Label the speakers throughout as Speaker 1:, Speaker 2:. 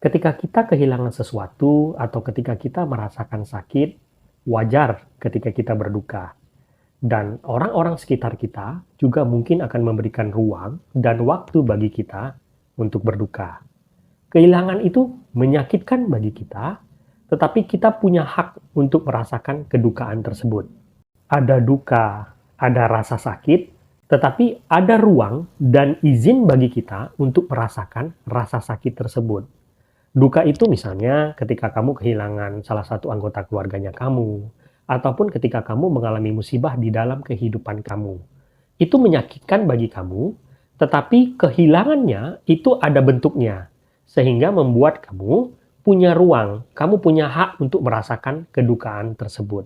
Speaker 1: Ketika kita kehilangan sesuatu atau ketika kita merasakan sakit, wajar ketika kita berduka. Dan orang-orang sekitar kita juga mungkin akan memberikan ruang dan waktu bagi kita untuk berduka. Kehilangan itu menyakitkan bagi kita, tetapi kita punya hak untuk merasakan kedukaan tersebut. Ada duka, ada rasa sakit, tetapi ada ruang dan izin bagi kita untuk merasakan rasa sakit tersebut. Duka itu misalnya ketika kamu kehilangan salah satu anggota keluarganya kamu, ataupun ketika kamu mengalami musibah di dalam kehidupan kamu. Itu menyakitkan bagi kamu, tetapi kehilangannya itu ada bentuknya, sehingga membuat kamu punya ruang, kamu punya hak untuk merasakan kedukaan tersebut.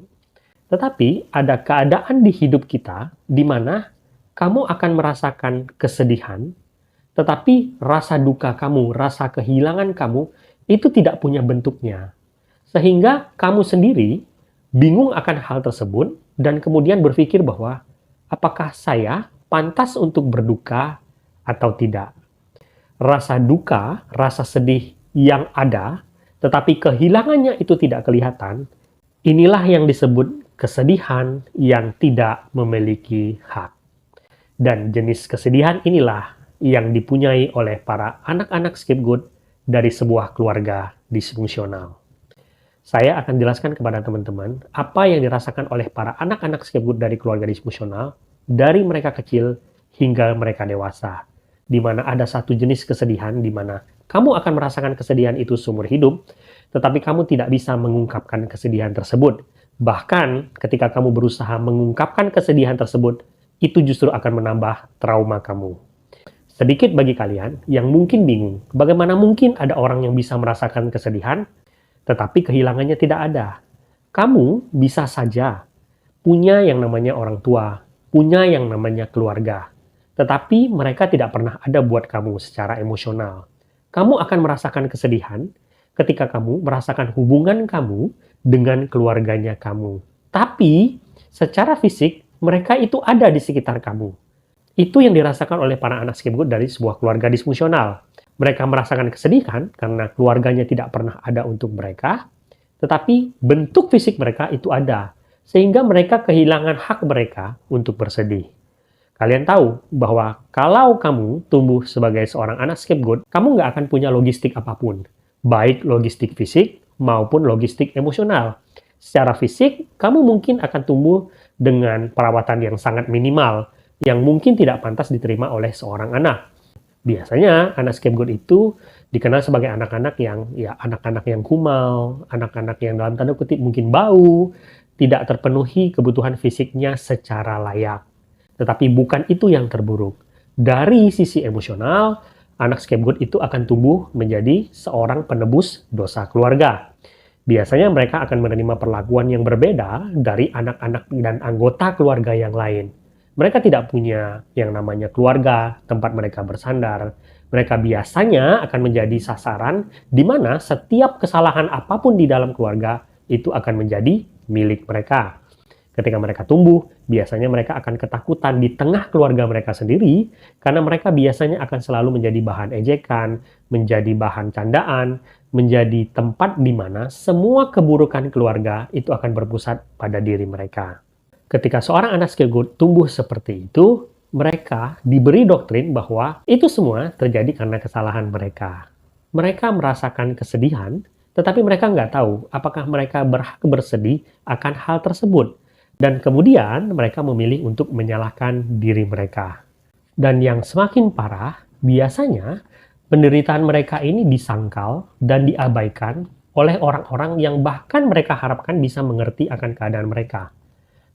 Speaker 1: Tetapi ada keadaan di hidup kita di mana kamu akan merasakan kesedihan, tetapi rasa duka kamu, rasa kehilangan kamu, itu tidak punya bentuknya. Sehingga kamu sendiri bingung akan hal tersebut dan kemudian berpikir bahwa apakah saya pantas untuk berduka atau tidak. Rasa duka, rasa sedih yang ada, tetapi kehilangannya itu tidak kelihatan, inilah yang disebut kesedihan yang tidak memiliki hak. Dan jenis kesedihan inilah yang dipunyai oleh para anak-anak scapegoat dari sebuah keluarga disfungsional. Saya akan jelaskan kepada teman-teman apa yang dirasakan oleh para anak-anak scapegoat dari keluarga disfungsional dari mereka kecil hingga mereka dewasa. Di mana ada satu jenis kesedihan di mana kamu akan merasakan kesedihan itu seumur hidup, tetapi kamu tidak bisa mengungkapkan kesedihan tersebut. Bahkan ketika kamu berusaha mengungkapkan kesedihan tersebut, itu justru akan menambah trauma kamu. Sedikit bagi kalian yang mungkin bingung, bagaimana mungkin ada orang yang bisa merasakan kesedihan, tetapi kehilangannya tidak ada. Kamu bisa saja punya yang namanya orang tua, punya yang namanya keluarga, tetapi mereka tidak pernah ada buat kamu secara emosional. Kamu akan merasakan kesedihan ketika kamu merasakan hubungan kamu dengan keluarganya kamu. Tapi secara fisik, mereka itu ada di sekitar kamu. Itu yang dirasakan oleh para anak scapegoat dari sebuah keluarga disfungsional. Mereka merasakan kesedihan karena keluarganya tidak pernah ada untuk mereka, tetapi bentuk fisik mereka itu ada, sehingga mereka kehilangan hak mereka untuk bersedih. Kalian tahu bahwa kalau kamu tumbuh sebagai seorang anak scapegoat, kamu nggak akan punya logistik apapun, baik logistik fisik maupun logistik emosional. Secara fisik, kamu mungkin akan tumbuh dengan perawatan yang sangat minimal, yang mungkin tidak pantas diterima oleh seorang anak. Biasanya anak scapegoat itu dikenal sebagai anak-anak yang kumal, anak-anak yang dalam tanda kutip mungkin bau, tidak terpenuhi kebutuhan fisiknya secara layak. Tetapi bukan itu yang terburuk. Dari sisi emosional, anak scapegoat itu akan tumbuh menjadi seorang penebus dosa keluarga. Biasanya mereka akan menerima perlakuan yang berbeda dari anak-anak dan anggota keluarga yang lain. Mereka tidak punya yang namanya keluarga, tempat mereka bersandar. Mereka biasanya akan menjadi sasaran di mana setiap kesalahan apapun di dalam keluarga itu akan menjadi milik mereka. Ketika mereka tumbuh, biasanya mereka akan ketakutan di tengah keluarga mereka sendiri karena mereka biasanya akan selalu menjadi bahan ejekan, menjadi bahan candaan, menjadi tempat di mana semua keburukan keluarga itu akan berpusat pada diri mereka. Ketika seorang anak scapegoat tumbuh seperti itu, mereka diberi doktrin bahwa itu semua terjadi karena kesalahan mereka. Mereka merasakan kesedihan, tetapi mereka nggak tahu apakah mereka berhak bersedih akan hal tersebut. Dan kemudian mereka memilih untuk menyalahkan diri mereka. Dan yang semakin parah, biasanya penderitaan mereka ini disangkal dan diabaikan oleh orang-orang yang bahkan mereka harapkan bisa mengerti akan keadaan mereka.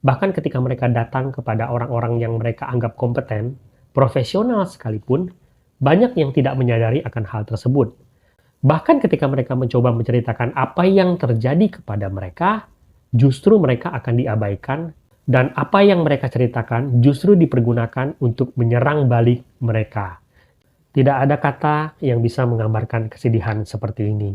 Speaker 1: Bahkan ketika mereka datang kepada orang-orang yang mereka anggap kompeten, profesional sekalipun, banyak yang tidak menyadari akan hal tersebut. Bahkan ketika mereka mencoba menceritakan apa yang terjadi kepada mereka, justru mereka akan diabaikan dan apa yang mereka ceritakan justru dipergunakan untuk menyerang balik mereka. Tidak ada kata yang bisa menggambarkan kesedihan seperti ini.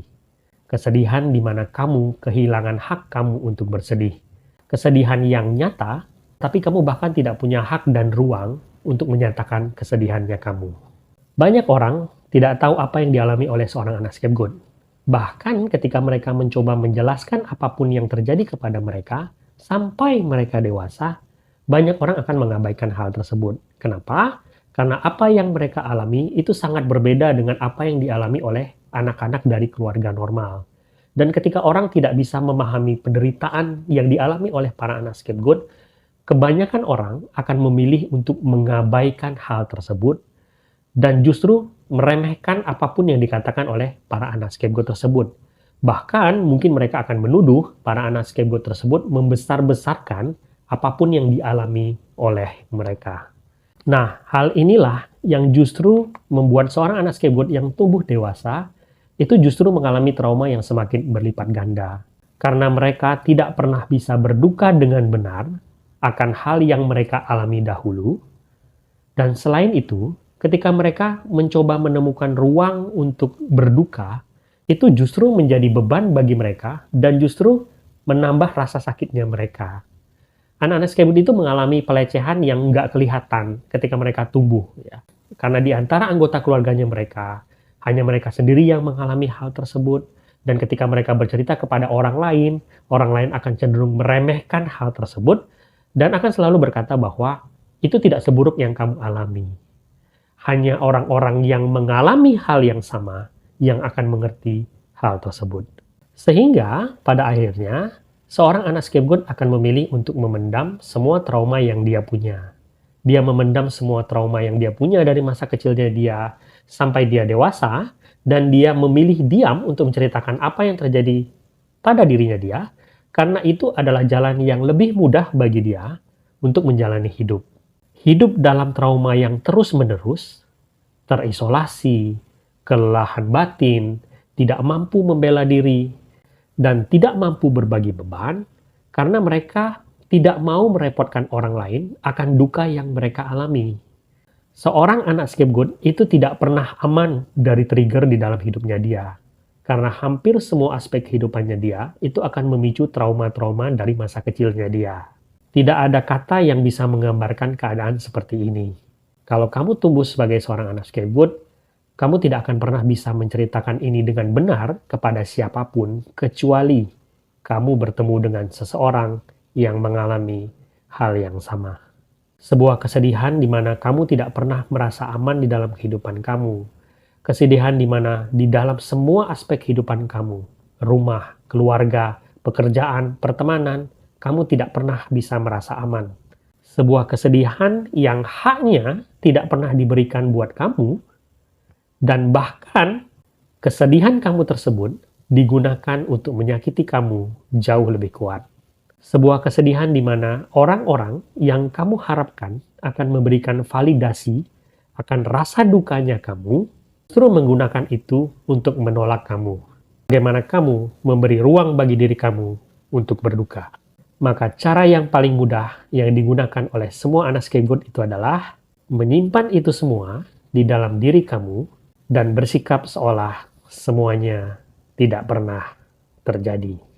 Speaker 1: Kesedihan di mana kamu kehilangan hak kamu untuk bersedih. Kesedihan yang nyata, tapi kamu bahkan tidak punya hak dan ruang untuk menyatakan kesedihannya kamu. Banyak orang tidak tahu apa yang dialami oleh seorang anak scapegoat. Bahkan ketika mereka mencoba menjelaskan apapun yang terjadi kepada mereka, sampai mereka dewasa, banyak orang akan mengabaikan hal tersebut. Kenapa? Karena apa yang mereka alami itu sangat berbeda dengan apa yang dialami oleh anak-anak dari keluarga normal. Dan ketika orang tidak bisa memahami penderitaan yang dialami oleh para anak scapegoat, kebanyakan orang akan memilih untuk mengabaikan hal tersebut dan justru meremehkan apapun yang dikatakan oleh para anak scapegoat tersebut. Bahkan mungkin mereka akan menuduh para anak scapegoat tersebut membesar-besarkan apapun yang dialami oleh mereka. Nah, hal inilah yang justru membuat seorang anak scapegoat yang tumbuh dewasa itu justru mengalami trauma yang semakin berlipat ganda. Karena mereka tidak pernah bisa berduka dengan benar akan hal yang mereka alami dahulu. Dan selain itu, ketika mereka mencoba menemukan ruang untuk berduka, itu justru menjadi beban bagi mereka dan justru menambah rasa sakitnya mereka. Anak-anak scapegoat itu mengalami pelecehan yang nggak kelihatan ketika mereka tumbuh, ya. Karena di antara anggota keluarganya mereka, hanya mereka sendiri yang mengalami hal tersebut. Dan ketika mereka bercerita kepada orang lain akan cenderung meremehkan hal tersebut dan akan selalu berkata bahwa itu tidak seburuk yang kamu alami. Hanya orang-orang yang mengalami hal yang sama yang akan mengerti hal tersebut. Sehingga pada akhirnya, seorang anak scapegoat akan memilih untuk memendam semua trauma yang dia punya. Dia memendam semua trauma yang dia punya dari masa kecilnya dia sampai dia dewasa, dan dia memilih diam untuk menceritakan apa yang terjadi pada dirinya dia, karena itu adalah jalan yang lebih mudah bagi dia untuk menjalani hidup. Hidup dalam trauma yang terus-menerus, terisolasi, kelelahan batin, tidak mampu membela diri, dan tidak mampu berbagi beban karena mereka tidak mau merepotkan orang lain akan duka yang mereka alami. Seorang anak scapegoat itu tidak pernah aman dari trigger di dalam hidupnya dia. Karena hampir semua aspek kehidupannya dia itu akan memicu trauma-trauma dari masa kecilnya dia. Tidak ada kata yang bisa menggambarkan keadaan seperti ini. Kalau kamu tumbuh sebagai seorang anak scapegoat, kamu tidak akan pernah bisa menceritakan ini dengan benar kepada siapapun, kecuali kamu bertemu dengan seseorang yang mengalami hal yang sama. Sebuah kesedihan di mana kamu tidak pernah merasa aman di dalam kehidupan kamu. Kesedihan di mana di dalam semua aspek kehidupan kamu, rumah, keluarga, pekerjaan, pertemanan, kamu tidak pernah bisa merasa aman. Sebuah kesedihan yang haknya tidak pernah diberikan buat kamu, dan bahkan kesedihan kamu tersebut digunakan untuk menyakiti kamu jauh lebih kuat. Sebuah kesedihan di mana orang-orang yang kamu harapkan akan memberikan validasi akan rasa dukanya kamu, justru menggunakan itu untuk menolak kamu. Bagaimana kamu memberi ruang bagi diri kamu untuk berduka. Maka cara yang paling mudah yang digunakan oleh semua anak scapegoat itu adalah menyimpan itu semua di dalam diri kamu dan bersikap seolah semuanya tidak pernah terjadi.